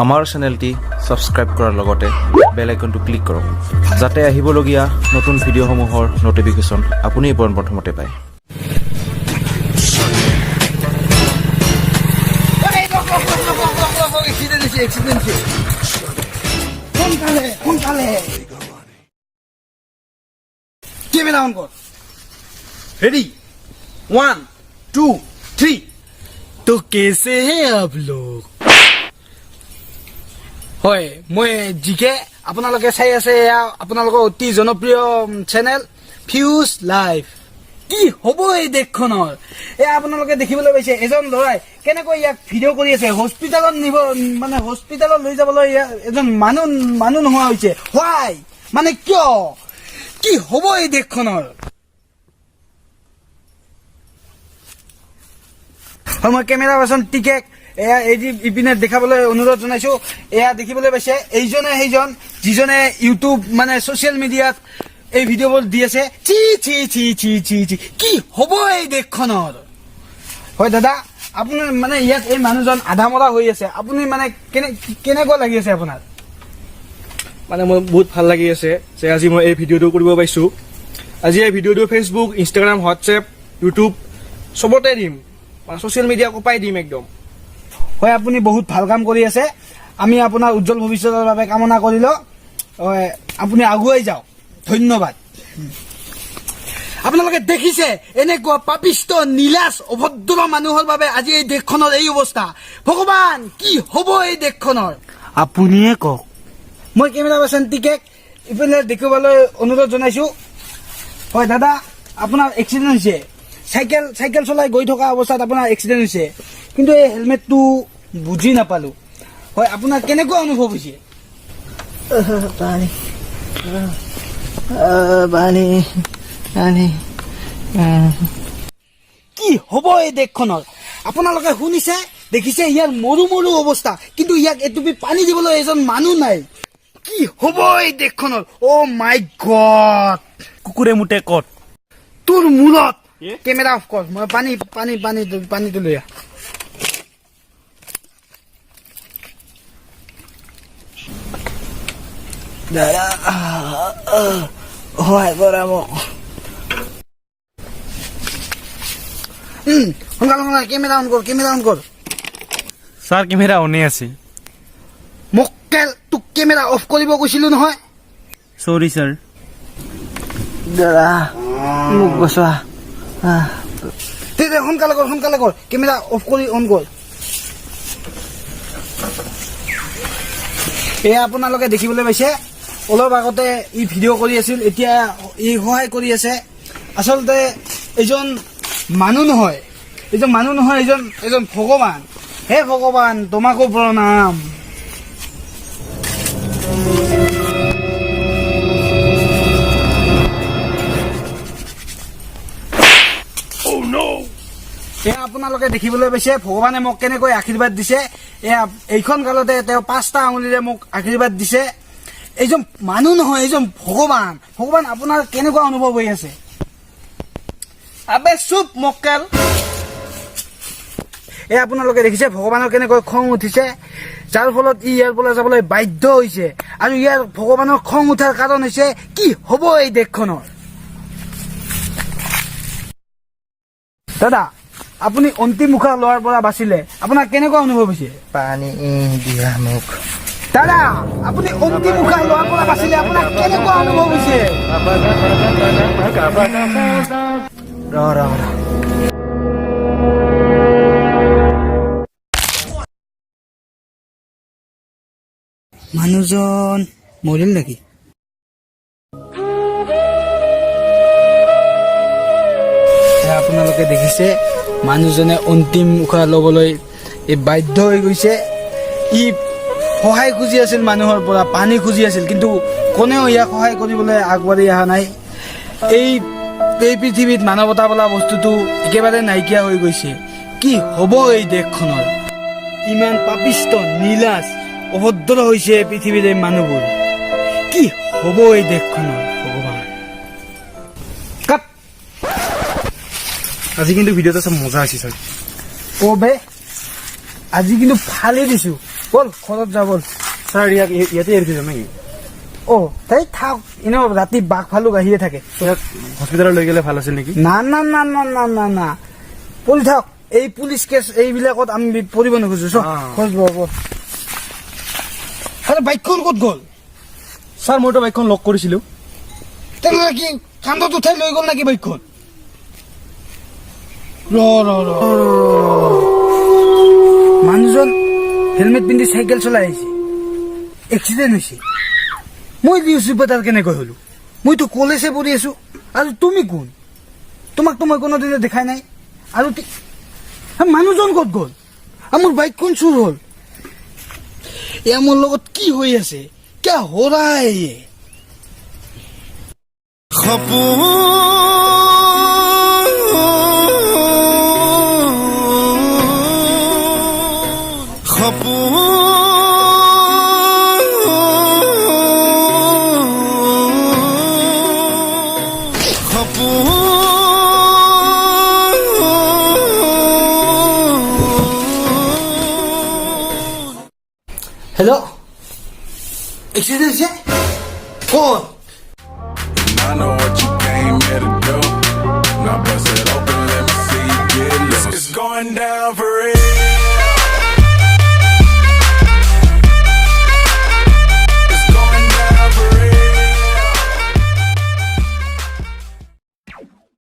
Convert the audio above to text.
আমাৰ চেনেলটি সাবস্ক্ৰাইব কৰাৰ লগতে বেল আইকনটো ক্লিক কৰক যাতে আহিবলগীয়া নতুন ভিডিঅ'সমূহৰ নটিফিকেশ্যন আপুনি প্ৰথমতে পায়। कैमरा ऑन कर रेडी 1 2 3 तो कैसे हैं आप लोग হয় মই জিকে আপোনালোকে চাই আছে আপোনালোকৰ অতি জনপ্ৰিয় চেনেল ফিউজ লাইফ কি হ'ব এই দেখখনৰ আপোনালোকে দেখিবলৈ পাইছে এজন লৰাই কেনেকৈ ইয়াক ভিডিঅ' কৰি আছে হস্পিটালত নিব মানে হস্পিটালত লৈ যাবলৈ এজন মানুহ নোহোৱা হৈছে হয় মানে কিয় কি হ'ব এই দেখখনৰ মই কেমেৰা পাৰ্চন টিকেক ইপিনে দেখাবলৈ অনুৰোধ জনাইছো দেখিবলৈ পাইছে এইজনে সেইজন যিজনে ইউটিউব মানে ছচিয়েল মিডিয়াত এই ভিডিঅ'বোৰ দি আছে C C C C C C কি হ'ব এই দেশখনৰ হয় দাদা আপোনাৰ মানে ইয়াত এই মানুহজন আধা মৰা হৈ আছে আপুনি মানে কেনেকুৱা লাগি আছে আপোনাৰ মানে মই বহুত ভাল লাগি আছে যে আজি মই এই ভিডিঅ'টো কৰিব পাইছো আজি এই ভিডিঅ'টো ফেচবুক ইনষ্টাগ্ৰাম হোৱাটছএপ ইউটিউব সবতে দিম মানে ছচিয়েল মিডিয়া কপাই দিম একদম হয় আপুনি বহুত ভাল কাম কৰি আছে আমি আপোনাৰ উজ্জ্বল ভৱিষ্যতৰ বাবে কামনা কৰিলো আপুনি আগুৱাই যাওক ধন্যবাদ আপোনালোকে দেখিছে এনেকুৱা পাপিষ্ট নীলাজ অভদ্ৰ মানুহৰ বাবে আজি এই দেশখনৰ এই অৱস্থা ভগৱান কি হ'ব এই দেশখনৰ আপুনিয়ে কওক মই কেমেৰা পাৰ্চন টিকেক ইপিনে দেখিবলৈ অনুৰোধ জনাইছো হয় দাদা আপোনাৰ এক্সিডেণ্ট হৈছে চাইকেল চলাই গৈ থকা অৱস্থাত আপোনাৰ এক্সিডেণ্ট হৈছে কিন্তু এই হেলমেটটো বুজি নাপালো হয় আপোনাৰ কেনেকুৱা অনুভৱ হৈছে কি হ'ব এই দেশখনৰ আপোনালোকে শুনিছে দেখিছে ইয়াৰ মৰু অৱস্থা কিন্তু ইয়াক এটুপি পানী দিবলৈ এজন মানুহ নাই কি হ'ব এই দেশখনৰ অ' মাই গড কুকুৰে মুতে কত তোৰ মূৰত কেমেৰা অফ কৰ মই পানীটো লৈ আহ দাদা সহায় কৰা মোক সোনকালে কেমেৰা অন কৰ ছাৰ কেমেৰা অনে আছে মক্কেল তোক কেমেৰা অফ কৰিব কৈছিলো নহয় সৰি ছাৰ দাদা মোক বচোৱা সোনকালে কৰ কেমেৰা অফ কৰি অন কৰ আপোনালোকে দেখিবলৈ পাইছে অলপ আগতে ই ভিডিঅ' কৰি আছিল এতিয়া ই সহায় কৰি আছে আচলতে এইজন মানুহ নহয় এজন ভগৱান হে ভগৱান তোমাকো প্ৰণাম আপোনালোকে দেখিবলৈ পাইছে ভগৱানে মোক কেনেকৈ আশীৰ্বাদ দিছে এইখন কালতে তেওঁ 5টা আঙুলিৰে মোক আশীৰ্বাদ দিছে এইজন মানুহ নহয় এইজন ভগৱান আপোনাৰ কেনেকুৱা অনুভৱ হৈ আছে আবে চুপ মক্কেল আপোনালোকে দেখিছে ভগৱানৰ কেনেকৈ খং উঠিছে যাৰ ফলত ইয়াৰ পৰা যাবলৈ বাধ্য হৈছে আৰু ইয়াৰ ভগৱানৰ খং উঠাৰ কাৰণ হৈছে কি হ'ব এই দেশখনৰ দাদা আপুনি অন্তিম উশাহ লোৱাৰ পৰা বাচিলে আপোনাৰ কেনেকুৱা অনুভৱ হৈছে পানী দিয়া মোক দাদা আপুনি অন্তিম উশাহ লোৱাৰ পৰা বাচিলে আপোনাৰ কেনেকুৱা অনুভৱ হৈছে মানুহজন মৰিল নেকি আপোনালোকে দেখিছে মানুহজনে অন্তিম উশাহ ল'বলৈ বাধ্য হৈ গৈছে ই সহায় খুজি আছিল মানুহৰ পৰা পানী খুজি আছিল কিন্তু কোনেও ইয়াক সহায় কৰিবলৈ আগবাঢ়ি অহা নাই এই পৃথিৱীত মানৱতা বোলা বস্তুটো একেবাৰে নাইকিয়া হৈ গৈছে কি হ'ব এই দেশখনৰ ইমান পাপিষ্ট নীলাজ অভদ্ৰ হৈছে পৃথিৱীৰ এই মানুহবোৰ কি হ'ব এই দেশখনৰ ভগৱান আজি কিন্তু ভিডিঅ'টো চাই মজা হৈছে ছাৰ বে আজি কিন্তু ভালেই দিছো বল ঘৰত যা বল ছাৰ ইয়াতে এৰি থৈ যাম নেকি অ' তাই থাক এনেও ৰাতি বাঘ ভালুক আহিয়ে থাকে ইয়াত হস্পিটেলত লৈ গ'লে ভাল আছিল নেকি না না না না না না না পঢ়ি থাক এই পুলিচ কেছ এইবিলাকত আমি পঢ়িব নোখোজো চ খোজ আৰে বাইকখন ক'ত গ'ল ছাৰ মইতো বাইকখন লক কৰিছিলোঁ তেনেহ'লে কি কান্ধত উঠাই লৈ গ'ল নেকি বাইকখন মানুহজন হেলমেট পিন্ধি চাইকেল চলাই আহিছে এক্সিডেণ্ট হৈছে মই নিউজ ৰিপৰ্টাৰ কেনেকৈ হ'লো মইতো কলেজে পঢ়ি আছো আৰু তুমি কোন তোমাকতো মই কোনোদিনে দেখাই নাই আৰু মানুহজন ক'ত গ'ল আৰু মোৰ বাইকখন চুৰ হ'ল এয়া মোৰ লগত কি হৈ আছে কিয় হৰাই হেল্ল' এক্সিডেণ্ট হৈছে ক'ত I know what you came here to do. Now bust it open, let me see you get loose. It's going down for real.